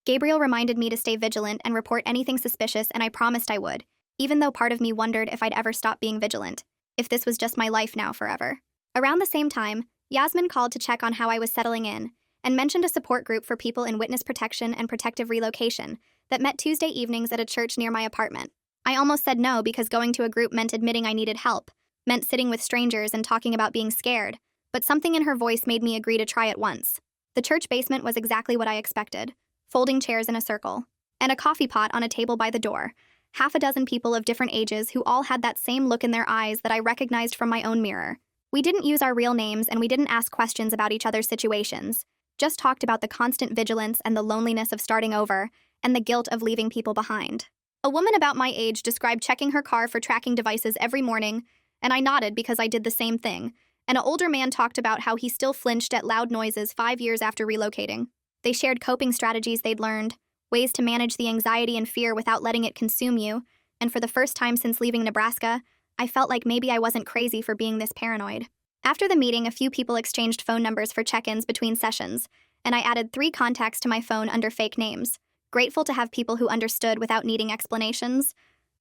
Gabriel reminded me to stay vigilant and report anything suspicious, and I promised I would, even though part of me wondered if I'd ever stop being vigilant, if this was just my life now forever. Around the same time, Yasmin called to check on how I was settling in, and mentioned a support group for people in witness protection and protective relocation that met Tuesday evenings at a church near my apartment. I almost said no because going to a group meant admitting I needed help, meant sitting with strangers and talking about being scared, but something in her voice made me agree to try it once. The church basement was exactly what I expected. Folding chairs in a circle, and a coffee pot on a table by the door, half a dozen people of different ages who all had that same look in their eyes that I recognized from my own mirror. We didn't use our real names and we didn't ask questions about each other's situations, just talked about the constant vigilance and the loneliness of starting over, and the guilt of leaving people behind. A woman about my age described checking her car for tracking devices every morning, and I nodded because I did the same thing. And an older man talked about how he still flinched at loud noises 5 years after relocating. They shared coping strategies they'd learned, ways to manage the anxiety and fear without letting it consume you, and for the first time since leaving Nebraska, I felt like maybe I wasn't crazy for being this paranoid. After the meeting, a few people exchanged phone numbers for check-ins between sessions, and I added 3 contacts to my phone under fake names, grateful to have people who understood without needing explanations.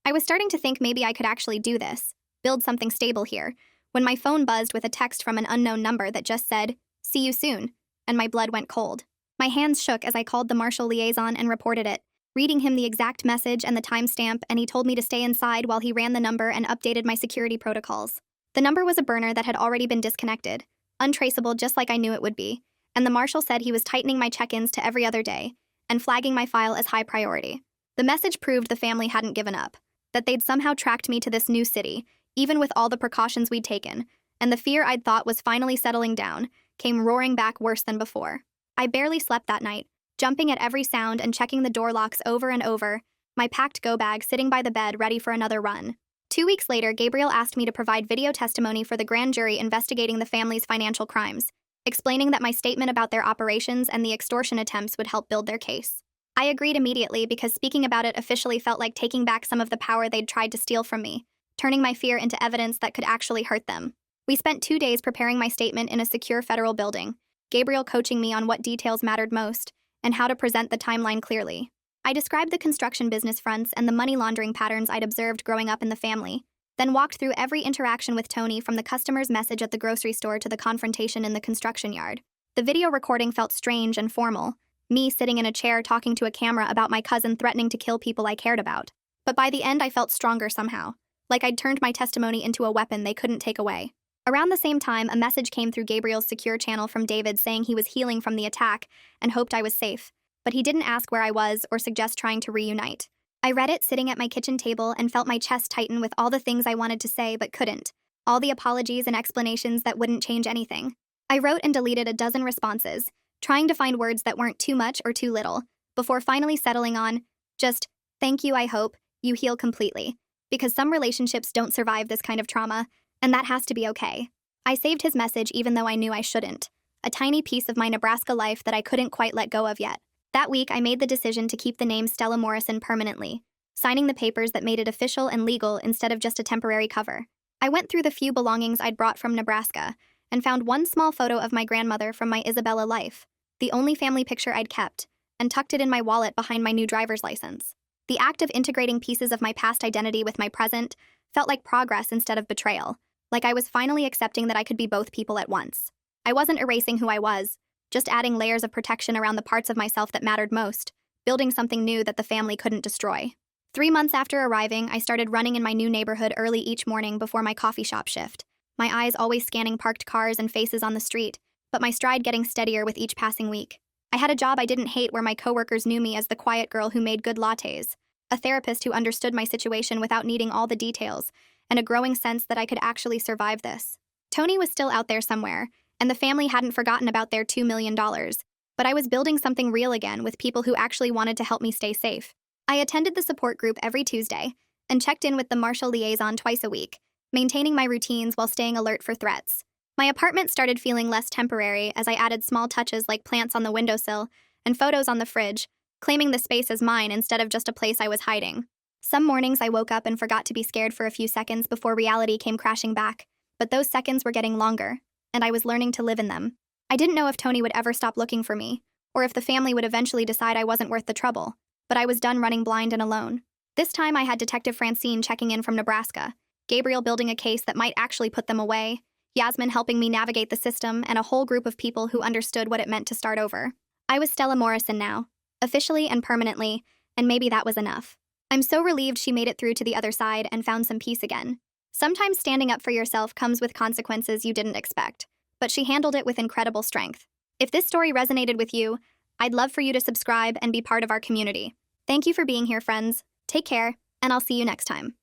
I was starting to think maybe I could actually do this, build something stable here, when my phone buzzed with a text from an unknown number that just said, "See you soon," and my blood went cold. My hands shook as I called the marshal liaison and reported it, reading him the exact message and the timestamp, and he told me to stay inside while he ran the number and updated my security protocols. The number was a burner that had already been disconnected, untraceable just like I knew it would be, and the marshal said he was tightening my check-ins to every other day and flagging my file as high priority. The message proved the family hadn't given up, that they'd somehow tracked me to this new city, even with all the precautions we'd taken, and the fear I'd thought was finally settling down came roaring back worse than before. I barely slept that night, jumping at every sound and checking the door locks over and over, my packed go-bag sitting by the bed ready for another run. 2 weeks later, Gabriel asked me to provide video testimony for the grand jury investigating the family's financial crimes, explaining that my statement about their operations and the extortion attempts would help build their case. I agreed immediately because speaking about it officially felt like taking back some of the power they'd tried to steal from me, turning my fear into evidence that could actually hurt them. We spent 2 days preparing my statement in a secure federal building, Gabriel coaching me on what details mattered most and how to present the timeline clearly. I described the construction business fronts and the money laundering patterns I'd observed growing up in the family, then walked through every interaction with Tony from the customer's message at the grocery store to the confrontation in the construction yard. The video recording felt strange and formal, me sitting in a chair talking to a camera about my cousin threatening to kill people I cared about. But by the end, I felt stronger somehow, like I'd turned my testimony into a weapon they couldn't take away. Around the same time, a message came through Gabriel's secure channel from David saying he was healing from the attack and hoped I was safe, but he didn't ask where I was or suggest trying to reunite. I read it sitting at my kitchen table and felt my chest tighten with all the things I wanted to say but couldn't, all the apologies and explanations that wouldn't change anything. I wrote and deleted a dozen responses, trying to find words that weren't too much or too little, before finally settling on, just, "Thank you, I hope you heal completely," because some relationships don't survive this kind of trauma, and that has to be okay. I saved his message even though I knew I shouldn't, a tiny piece of my Nebraska life that I couldn't quite let go of yet. That week, I made the decision to keep the name Stella Morrison permanently, signing the papers that made it official and legal instead of just a temporary cover. I went through the few belongings I'd brought from Nebraska and found one small photo of my grandmother from my Isabella life, the only family picture I'd kept, and tucked it in my wallet behind my new driver's license. The act of integrating pieces of my past identity with my present felt like progress instead of betrayal, like I was finally accepting that I could be both people at once. I wasn't erasing who I was, just adding layers of protection around the parts of myself that mattered most, building something new that the family couldn't destroy. 3 months after arriving, I started running in my new neighborhood early each morning before my coffee shop shift, my eyes always scanning parked cars and faces on the street, but my stride getting steadier with each passing week. I had a job I didn't hate where my coworkers knew me as the quiet girl who made good lattes, a therapist who understood my situation without needing all the details, and a growing sense that I could actually survive this. Tony was still out there somewhere, and the family hadn't forgotten about their $2 million, but I was building something real again with people who actually wanted to help me stay safe. I attended the support group every Tuesday and checked in with the Marshall liaison twice a week, maintaining my routines while staying alert for threats. My apartment started feeling less temporary as I added small touches like plants on the windowsill and photos on the fridge, claiming the space as mine instead of just a place I was hiding. Some mornings I woke up and forgot to be scared for a few seconds before reality came crashing back, but those seconds were getting longer, and I was learning to live in them. I didn't know if Tony would ever stop looking for me, or if the family would eventually decide I wasn't worth the trouble, but I was done running blind and alone. This time I had Detective Francine checking in from Nebraska, Gabriel building a case that might actually put them away, Yasmin helping me navigate the system, and a whole group of people who understood what it meant to start over. I was Stella Morrison now, officially and permanently, and maybe that was enough. I'm so relieved she made it through to the other side and found some peace again. Sometimes standing up for yourself comes with consequences you didn't expect, but she handled it with incredible strength. If this story resonated with you, I'd love for you to subscribe and be part of our community. Thank you for being here, friends. Take care, and I'll see you next time.